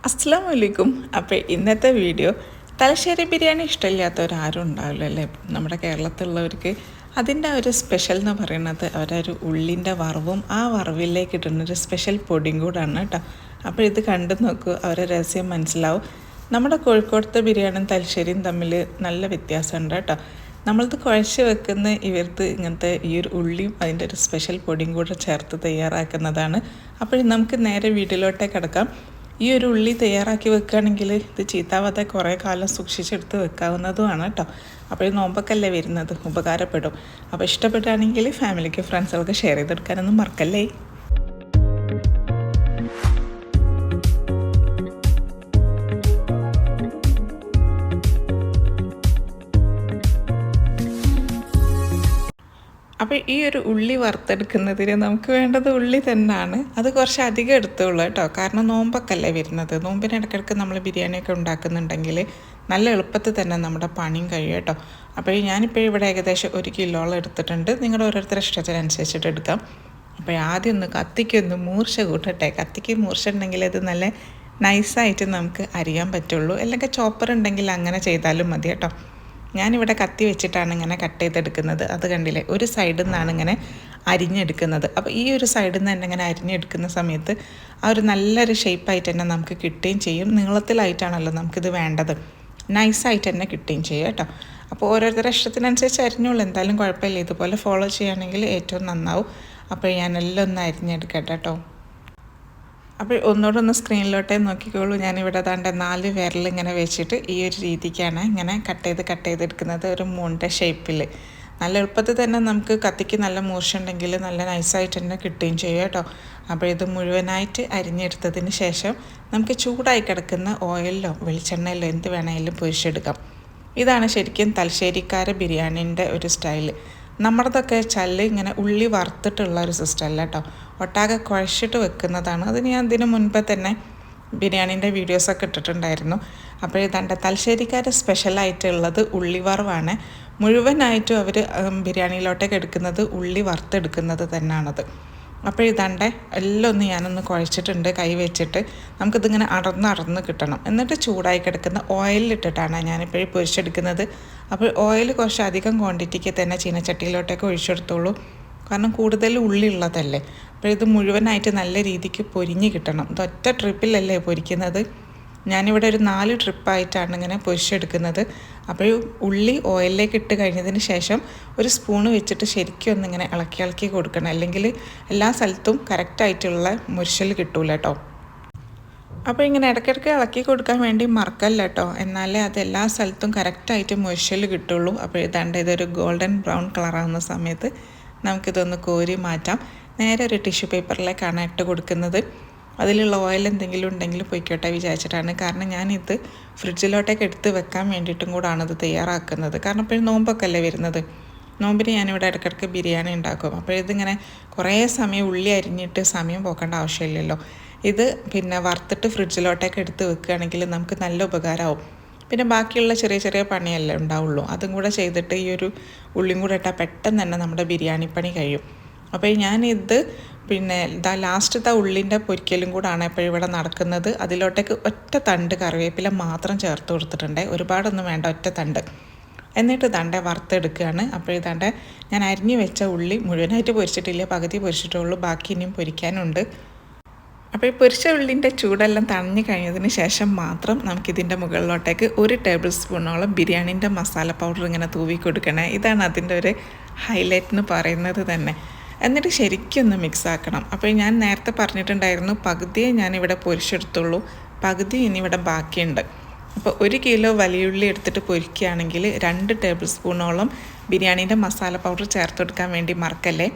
അസ്സലാമു അലൈക്കും. അപ്പോൾ ഇന്നത്തെ വീഡിയോ തലശ്ശേരി ബിരിയാണി ഇഷ്ടമില്ലാത്തവരാരും ഉണ്ടാവില്ല അല്ലേ. നമ്മുടെ കേരളത്തിലുള്ളവർക്ക് അതിൻ്റെ ഒരു സ്പെഷ്യൽ എന്ന് പറയുന്നത് അവരൊരു ഉള്ളിൻ്റെ വറവും ആ വറവിലേക്ക് ഇടുന്നൊരു സ്പെഷ്യൽ പൊടിയും കൂടാണ് കേട്ടോ. അപ്പോൾ ഇത് കണ്ടു നോക്കൂ, അവരെ രഹസ്യം മനസ്സിലാവും. നമ്മുടെ കോഴിക്കോടത്തെ ബിരിയാണിയും തലശ്ശേരിയും തമ്മിൽ നല്ല വ്യത്യാസമുണ്ട് കേട്ടോ. നമ്മളിത് കുഴച്ച് വെക്കുന്ന ഇവർക്ക് ഇങ്ങനത്തെ ഈ ഒരു ഉള്ളിയും അതിൻ്റെ ഒരു സ്പെഷ്യൽ പൊടിയും കൂടെ ചേർത്ത് തയ്യാറാക്കുന്നതാണ്. അപ്പോൾ നമുക്ക് നേരെ വീട്ടിലോട്ടേക്ക് കിടക്കാം. ഈ ഒരു ഉള്ളി തയ്യാറാക്കി വെക്കുകയാണെങ്കിൽ ഇത് ചീത്താവാതെ കുറേ കാലം സൂക്ഷിച്ചെടുത്ത് വെക്കാവുന്നതുമാണ് കേട്ടോ. അപ്പോൾ ഈ നോമ്പൊക്കെയല്ലേ വരുന്നത്, ഉപകാരപ്പെടും. അപ്പോൾ ഇഷ്ടപ്പെടുകയാണെങ്കിൽ ഫാമിലിക്ക് ഫ്രണ്ട്സുകൾക്ക് ഷെയർ ചെയ്തെടുക്കാനൊന്നും മറക്കല്ലേ. അപ്പോൾ ഈ ഒരു ഉള്ളി വറുത്തെടുക്കുന്നതിന് നമുക്ക് വേണ്ടത് ഉള്ളി തന്നെയാണ്. അത് കുറച്ച് അധികം എടുത്തുള്ളൂ കേട്ടോ, കാരണം നോമ്പൊക്കെ അല്ലേ വരുന്നത്. നോമ്പിന് ഇടയ്ക്കിടയ്ക്ക് നമ്മൾ ബിരിയാണിയൊക്കെ ഉണ്ടാക്കുന്നുണ്ടെങ്കിൽ നല്ല എളുപ്പത്തിൽ തന്നെ നമ്മുടെ പണിയും കഴിയും കേട്ടോ. അപ്പോൾ ഞാനിപ്പോൾ ഇവിടെ ഏകദേശം 1 കിലോളം എടുത്തിട്ടുണ്ട്. നിങ്ങളുടെ ഓരോരുത്തരുടെ ഇഷ്ടത്തിനനുസരിച്ചിട്ട് എടുക്കാം. അപ്പോൾ ആദ്യം ഒന്ന് കത്തിക്കൊന്ന് മൂർച്ച കൂട്ടട്ടെ. കത്തിക്ക് മൂർച്ച ഉണ്ടെങ്കിൽ അത് നല്ല നൈസായിട്ട് നമുക്ക് അരിയാൻ പറ്റുള്ളൂ. അല്ലെങ്കിൽ ചോപ്പർ ഉണ്ടെങ്കിൽ അങ്ങനെ ചെയ്താലും മതി കേട്ടോ. ഞാനിവിടെ കത്തി വെച്ചിട്ടാണ് ഇങ്ങനെ കട്ട് ചെയ്തെടുക്കുന്നത്. അത് കണ്ടില്ലേ, ഒരു സൈഡിൽ നിന്നാണ് ഇങ്ങനെ അരിഞ്ഞെടുക്കുന്നത്. അപ്പോൾ ഈ ഒരു സൈഡിൽ നിന്ന് തന്നെ ഇങ്ങനെ അരിഞ്ഞെടുക്കുന്ന സമയത്ത് ആ ഒരു നല്ലൊരു ഷേപ്പായിട്ട് തന്നെ നമുക്ക് കിട്ടുകയും ചെയ്യും. നീളത്തിലായിട്ടാണല്ലോ നമുക്കിത് വേണ്ടത്, നൈസായിട്ട് തന്നെ കിട്ടുകയും ചെയ്യും കേട്ടോ. അപ്പോൾ ഓരോരുത്തരുടെ ഇഷ്ടത്തിനനുസരിച്ച് അരിഞ്ഞോളൂ, എന്തായാലും കുഴപ്പമില്ല. ഇതുപോലെ ഫോളോ ചെയ്യുകയാണെങ്കിൽ ഏറ്റവും നന്നാവും. അപ്പോൾ ഞാനെല്ലാം ഒന്ന് അരിഞ്ഞെടുക്കട്ടെ കേട്ടോ. അപ്പോൾ ഒന്നുകൂടെ സ്ക്രീനിലോട്ടേ നോക്കിക്കോളൂ. ഞാനിവിടെ താണ്ട 4 വിരൽ ഇങ്ങനെ വെച്ചിട്ട് ഈ ഒരു രീതിക്കാണ് ഇങ്ങനെ കട്ട് ചെയ്തെടുക്കുന്നത്, ഒരു മുണ്ട ഷേപ്പിൽ. നല്ല എളുപ്പത്തിൽ തന്നെ നമുക്ക് കത്തിക്ക് നല്ല മൂർച്ചുണ്ടെങ്കിൽ നല്ല നൈസായിട്ട് തന്നെ കിട്ടുകയും ചെയ്യും കേട്ടോ. അപ്പോൾ ഇത് മുഴുവനായിട്ട് അരിഞ്ഞെടുത്തതിന് ശേഷം നമുക്ക് ചൂടായി കിടക്കുന്ന ഓയിലിലോ വെളിച്ചെണ്ണയിലോ എന്ത് വേണമെങ്കിലും പൊരിച്ചെടുക്കാം. ഇതാണ് ശരിക്കും തലശ്ശേരിക്കാരെ ബിരിയാണീൻ്റെ ഒരു സ്റ്റൈല്. നമ്മുടെതൊക്കെ ചല്ല് ഇങ്ങനെ ഉള്ളി വറുത്തിട്ടുള്ള ഒരു സിസ്റ്റം അല്ല കേട്ടോ, ഒട്ടാകെ കുഴച്ചിട്ട് വെക്കുന്നതാണ്. അത് ഞാൻ ഇതിന് മുൻപേ തന്നെ ബിരിയാണീൻ്റെ വീഡിയോസൊക്കെ ഇട്ടിട്ടുണ്ടായിരുന്നു. അപ്പോൾ ഇതാണ്ട് തലശ്ശേരിക്കാർ സ്പെഷ്യലായിട്ടുള്ളത് ഉള്ളി വറവാണ്. മുഴുവനായിട്ടും അവർ ബിരിയാണിയിലോട്ടേക്ക് എടുക്കുന്നത് ഉള്ളി വറുത്തെടുക്കുന്നത് തന്നെയാണത്. അപ്പോൾ ഇതാണ്ട് എല്ലാം ഞാനൊന്ന് കുഴച്ചിട്ടുണ്ട് കൈ വെച്ചിട്ട്. നമുക്കിതിങ്ങനെ അടർന്ന് കിട്ടണം. എന്നിട്ട് ചൂടായി കിടക്കുന്ന ഓയിലിട്ടിട്ടാണ് ഞാനിപ്പോഴും പൊരിച്ചെടുക്കുന്നത്. അപ്പോൾ ഓയിൽ കുറച്ച് അധികം ക്വാണ്ടിറ്റിക്ക് തന്നെ ചീനച്ചട്ടിയിലോട്ടൊക്കെ ഒഴിച്ചെടുത്തോളൂ, കാരണം കൂടുതൽ ഉള്ളി ഉള്ളതല്ലേ. അപ്പോൾ ഇത് മുഴുവനായിട്ട് നല്ല രീതിക്ക് പൊരിഞ്ഞ് കിട്ടണം. ഇത് ഒറ്റ ട്രിപ്പിലല്ലേ പൊരിക്കുന്നത്. ഞാനിവിടെ ഒരു 4 ട്രിപ്പായിട്ടാണ് ഇങ്ങനെ പൊരിച്ചെടുക്കുന്നത്. അപ്പോൾ ഉള്ളി ഓയിലിലേക്ക് ഇട്ട് കഴിഞ്ഞതിന് ശേഷം ഒരു സ്പൂണ് വെച്ചിട്ട് ശരിക്കും ഒന്നിങ്ങനെ ഇളക്കി കൊടുക്കണം, അല്ലെങ്കിൽ എല്ലാ സ്ഥലത്തും കറക്റ്റായിട്ടുള്ള മുരിശൽ കിട്ടൂല കേട്ടോ. അപ്പോൾ ഇങ്ങനെ ഇടയ്ക്കിടയ്ക്ക് ഇളക്കി കൊടുക്കാൻ വേണ്ടി മറക്കല്ല കേട്ടോ, എന്നാലേ അത് എല്ലാ സ്ഥലത്തും കറക്റ്റായിട്ട് മുരിശൽ കിട്ടുള്ളൂ. അപ്പോൾ ഇതാണ്ട് ഇതൊരു ഗോൾഡൻ ബ്രൗൺ കളറാകുന്ന സമയത്ത് നമുക്കിതൊന്ന് കോരി മാറ്റാം. നേരെ ഒരു ടിഷ്യൂ പേപ്പറിലേക്കാണ് ഇട്ട് കൊടുക്കുന്നത്. അതിലുള്ള ഓയിൽ എന്തെങ്കിലും ഉണ്ടെങ്കിൽ പൊയ്ക്കോട്ടെ വിചാരിച്ചിട്ടാണ്. കാരണം ഞാനിത് ഫ്രിഡ്ജിലോട്ടേക്ക് എടുത്ത് വെക്കാൻ വേണ്ടിയിട്ടും കൂടാണ് ഇത് തയ്യാറാക്കുന്നത്. കാരണം ഇപ്പോൾ നോമ്പൊക്കെ അല്ലേ വരുന്നത്. നോമ്പിന് ഞാനിവിടെ ഇടയ്ക്കിടയ്ക്ക് ബിരിയാണി ഉണ്ടാക്കും. അപ്പോൾ ഇതിങ്ങനെ കുറേ സമയം ഉള്ളി അരിഞ്ഞിട്ട് സമയം പോക്കേണ്ട ആവശ്യമില്ലല്ലോ. ഇത് പിന്നെ വറുത്തിട്ട് ഫ്രിഡ്ജിലോട്ടേക്ക് എടുത്ത് വെക്കുകയാണെങ്കിൽ നമുക്ക് നല്ല ഉപകാരമാവും. പിന്നെ ബാക്കിയുള്ള ചെറിയ പണിയല്ലേ ഉണ്ടാവുള്ളൂ. അതും കൂടെ ചെയ്തിട്ട് ഈ ഒരു ഉള്ളിയും കൂടെ ഇട്ടാൽ പെട്ടെന്ന് തന്നെ നമ്മുടെ ബിരിയാണി പണി കഴിയും. അപ്പോൾ ഞാനിത് പിന്നെ ലാസ്റ്റത്തെ ഉള്ളിൻ്റെ പൊരിക്കലും കൂടാണ് എപ്പോഴും ഇവിടെ നടക്കുന്നത്. അതിലോട്ടേക്ക് ഒറ്റ തണ്ട് കറിവേപ്പില മാത്രം ചേർത്ത് കൊടുത്തിട്ടുണ്ട്, ഒരുപാടൊന്നും വേണ്ട, ഒറ്റ തണ്ട്. എന്നിട്ട് ദണ്ടെ വറുത്തെടുക്കുകയാണ്. അപ്പോൾ ഇതാണ്ട് ഞാൻ അരിഞ്ഞു വെച്ച ഉള്ളി മുഴുവനായിട്ട് പൊരിച്ചിട്ടില്ല, പകുതി പൊരിച്ചിട്ടുള്ളൂ, ബാക്കി ഇനിയും പൊരിക്കാനുണ്ട്. അപ്പോൾ ഈ പൊരിച്ച ഉള്ളിൻ്റെ ചൂടെല്ലാം തണിഞ്ഞ് കഴിഞ്ഞതിന് ശേഷം മാത്രം നമുക്കിതിൻ്റെ മുകളിലോട്ടേക്ക് 1 ടേബിൾ സ്പൂണോളം ബിരിയാണീൻ്റെ മസാല പൗഡർ ഇങ്ങനെ തൂവി കൊടുക്കണേ. ഇതാണ് അതിൻ്റെ ഒരു ഹൈലൈറ്റ് എന്ന് പറയുന്നത് തന്നെ. എന്നിട്ട് ശരിക്കും ഒന്ന് മിക്സ് ആക്കണം. അപ്പോൾ ഞാൻ നേരത്തെ പറഞ്ഞിട്ടുണ്ടായിരുന്നു, പകുതിയെ ഞാനിവിടെ പൊരിച്ചെടുത്തുള്ളൂ, പകുതി ഇനി ഇവിടെ ബാക്കിയുണ്ട്. അപ്പോൾ 1 കിലോ വലിയുള്ളി എടുത്തിട്ട് പൊരിക്കുകയാണെങ്കിൽ 2 ടേബിൾ സ്പൂണോളം ബിരിയാണീൻ്റെ മസാല പൗഡർ ചേർത്ത് കൊടുക്കാൻ വേണ്ടി മറക്കല്ലേ.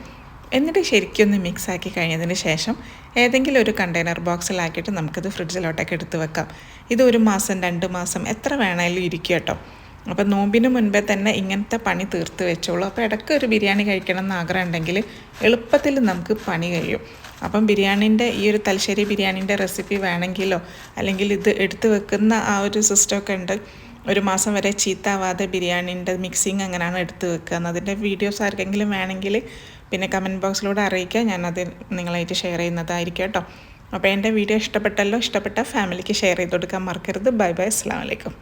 എന്നിട്ട് ശരിക്കും ഒന്ന് മിക്സ് ആക്കി കഴിഞ്ഞതിന് ശേഷം ഏതെങ്കിലും ഒരു കണ്ടെയ്നർ ബോക്സിലാക്കിയിട്ട് നമുക്കിത് ഫ്രിഡ്ജിലോട്ടൊക്കെ എടുത്ത് വെക്കാം. ഇത് 1 മാസം 2 മാസം എത്ര വേണമെങ്കിലും ഇരിക്കും കേട്ടോ. അപ്പോൾ നോമ്പിന് മുൻപേ തന്നെ ഇങ്ങനത്തെ പണി തീർത്ത് വെച്ചോളൂ. അപ്പോൾ ഇടയ്ക്ക് ഒരു ബിരിയാണി കഴിക്കണം എന്ന് ആഗ്രഹം ഉണ്ടെങ്കിൽ എളുപ്പത്തിൽ നമുക്ക് പണി കഴിയും. അപ്പം ബിരിയാണീൻ്റെ ഈ ഒരു തലശ്ശേരി ബിരിയാണീൻ്റെ റെസിപ്പി വേണമെങ്കിലോ അല്ലെങ്കിൽ ഇത് എടുത്ത് വെക്കുന്ന ആ ഒരു സിസ്റ്റമൊക്കെ ഉണ്ട്. 1 മാസം വരെ ചീത്താവാതെ ബിരിയാണീൻ്റെ മിക്സിങ് അങ്ങനെയാണ് എടുത്ത് വെക്കുക. അതിൻ്റെ വീഡിയോസ് ആർക്കെങ്കിലും വേണമെങ്കിൽ പിന്നെ കമൻറ്റ് ബോക്സിലൂടെ അറിയിക്കുക, ഞാനത് നിങ്ങളായിട്ട് ഷെയർ ചെയ്യുന്നതായിരിക്കും കേട്ടോ. അപ്പോൾ എൻ്റെ വീഡിയോ ഇഷ്ടപ്പെട്ടല്ലോ, ഇഷ്ടപ്പെട്ട ഫാമിലിക്ക് ഷെയർ ചെയ്ത് കൊടുക്കാൻ മറക്കരുത്. ബൈ ബൈ, അസ്സലാമു അലൈക്കും.